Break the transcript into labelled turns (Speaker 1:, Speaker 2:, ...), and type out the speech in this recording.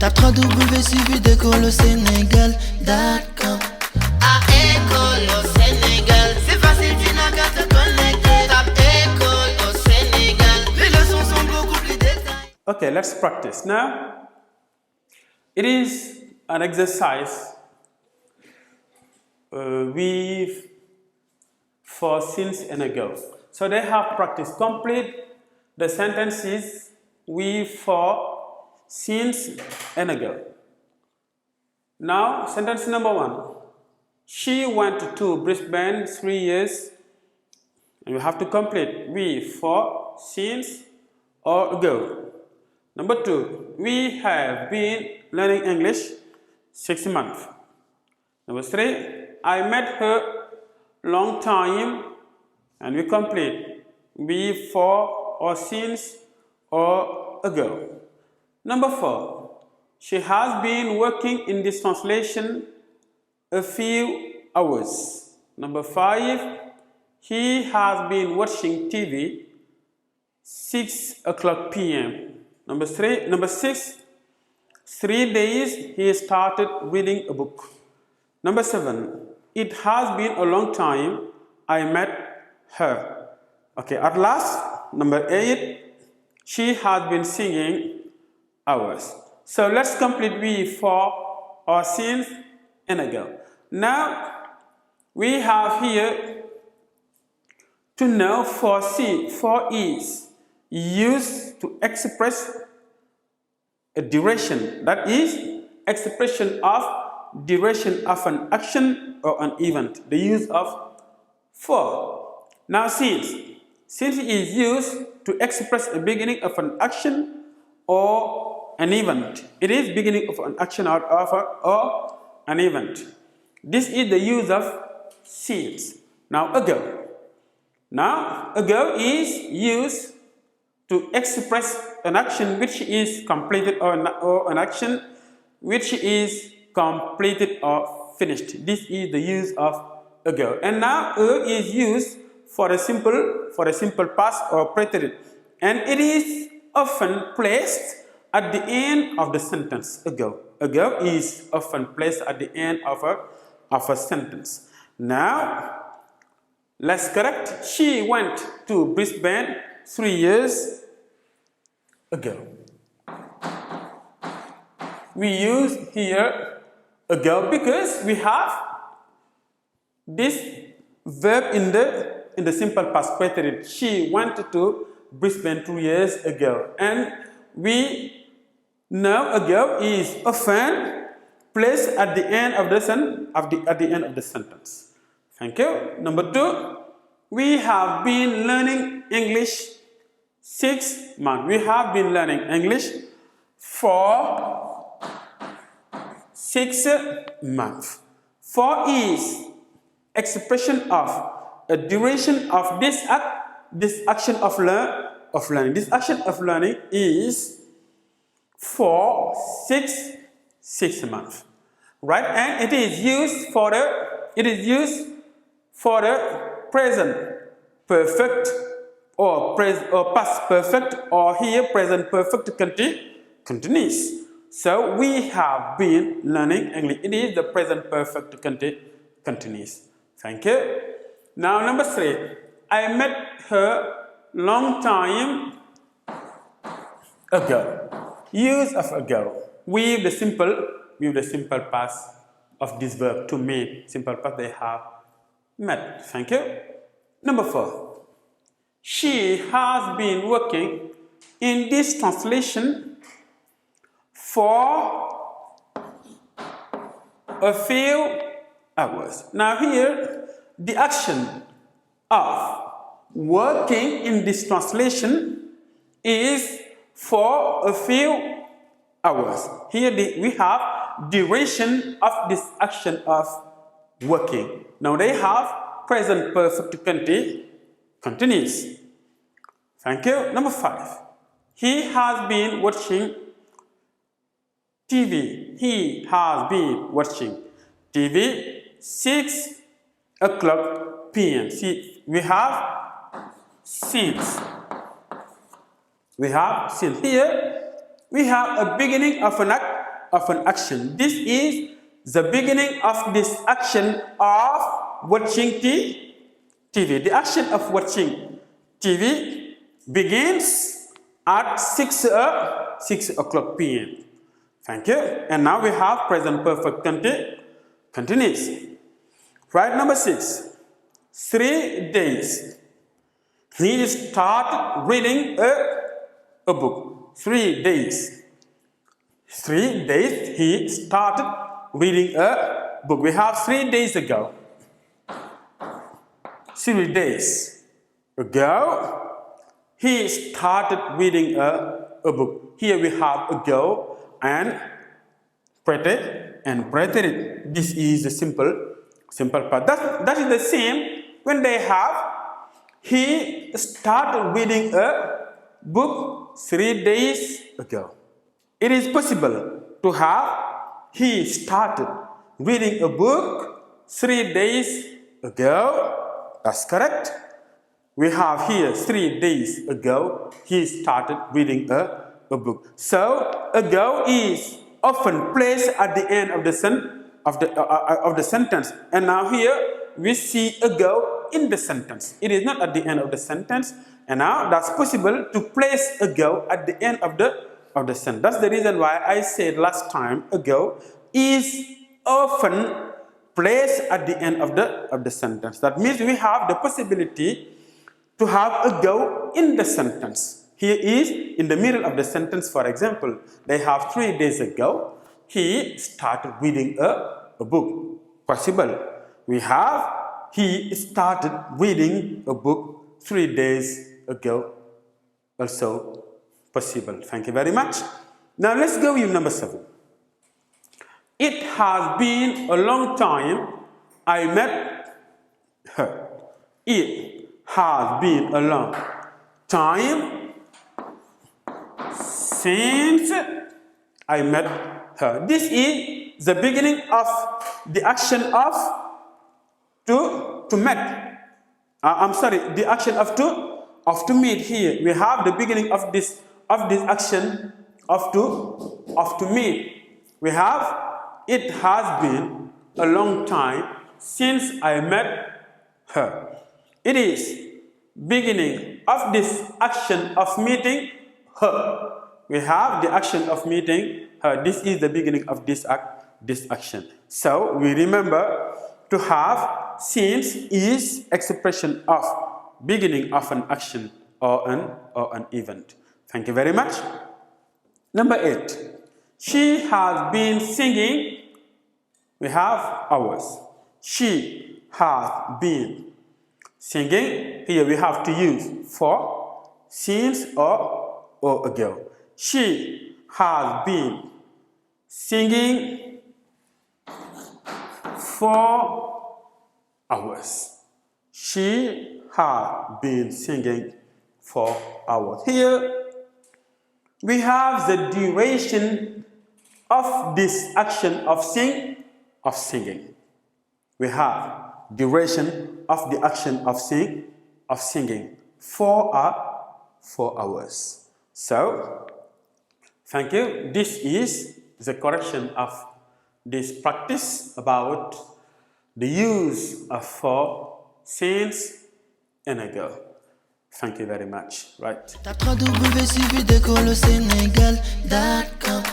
Speaker 1: Tape 3W suivi d'école au Sénégal. D'accord. À école au Sénégal, c'est facile, tu n'as qu'à te connecter. Tape école au Sénégal, les leçons sont beaucoup plus détaillées.
Speaker 2: Okay, let's practice. Now, it is an exercise for since and ago. So they have practiced. Complete the sentences for since and ago. Now, sentence number 1. She went to Brisbane 3 years. And you have to complete for since or ago. Number 2. We have been learning English 6 months. Number 3. I met her long time, and we complete for or since or ago. Number 4. She has been working in this translation a few hours. Number 5. He has been watching TV 6 o'clock p.m. Number 6. 3 days he started reading a book. Number 7. It has been a long time I met her. Okay, at last, number 8. She has been singing hours. So let's complete for or since and ago. Now we have here to know for is used to express a duration, that is expression of duration of an action or an event, the use of for. Now since is used to express a beginning of an action or an event. It is beginning of an action or an event. This is the use of since. Now ago. Now ago is used to express an action which is completed or an action which is completed or finished. This is the use of ago. And now is used for a simple past or preterite, and it is often placed at the end of the sentence. Ago is often placed at the end of a sentence. Now let's correct. She went to Brisbane 3 years ago. We use here ago because we have this verb in the simple past preterite. She went to Brisbane 2 years ago, and we know ago is often placed at the end of the sentence. Thank you. Number 2. We have been learning English 6 months. We have been learning English for 6 months. For is expression of a duration of this action of learning. This action of learning is for 6 months, right? And it is used for the present perfect or past perfect, or here present perfect continuous. So we have been learning English. It is the present perfect continuous. Thank you. Now number 3. I met her long time ago. Use of ago with the simple past of this verb to meet. Simple past they have met. Thank you. Number 4. She has been working in this translation for a few hours. Now here, the action of working in this translation is for a few hours. Here we have duration of this action of working. Now they have present perfect continuous. Thank you. Number 5. He has been watching TV. He has been watching TV 6 o'clock p.m. See, we have since. Here we have a beginning of an act of an action. This is the beginning of this action of watching TV. The action of watching TV begins at 6 o'clock p.m. Thank you. And now we have present perfect continuous. Right, number 6. 3 days. He started reading a book. 3 days. 3 days he started reading a book. We have 3 days ago. 3 days ago he started reading a book. Here we have ago and preterite. This is the simple part. That is the same when they have he started reading a book 3 days ago. It is possible to have he started reading a book 3 days ago. That's correct. We have here 3 days ago he started reading a book. So ago is often placed at the end of the sentence. And now here we see ago in the sentence. It is not at the end of the sentence. And now that's possible to place ago at the end of the sentence. That's the reason why I said last time ago is often placed at the end of the sentence. That means we have the possibility to have ago in the sentence. Here is in the middle of the sentence, for example, they have 3 days ago he started reading a book. Possible. We have he started reading a book 3 days ago. Also possible. Thank you very much. Now let's go with number 7. It has been a long time I met her. It has been a long time since I met her. This is the beginning of the action of to meet. The action of to meet. Here we have the beginning of this action of to meet. We have it has been a long time since I met her. It is beginning of this action of meeting her. We have the action of meeting her. This is the beginning of this action. So we remember to have since is expression of beginning of an action or an event. Thank you very much. Number 8. She has been singing. We have hours. She has been singing. Here we have to use for, since, or ago. She has been singing for hours. She has been singing for hours. Here we have the duration of this action of singing. We have duration of the action of singing 4 hours. So thank you. This is the correction of this practice about the use of for, since, and ago. Thank you very much. Right.
Speaker 1: Tape www.Senegal.com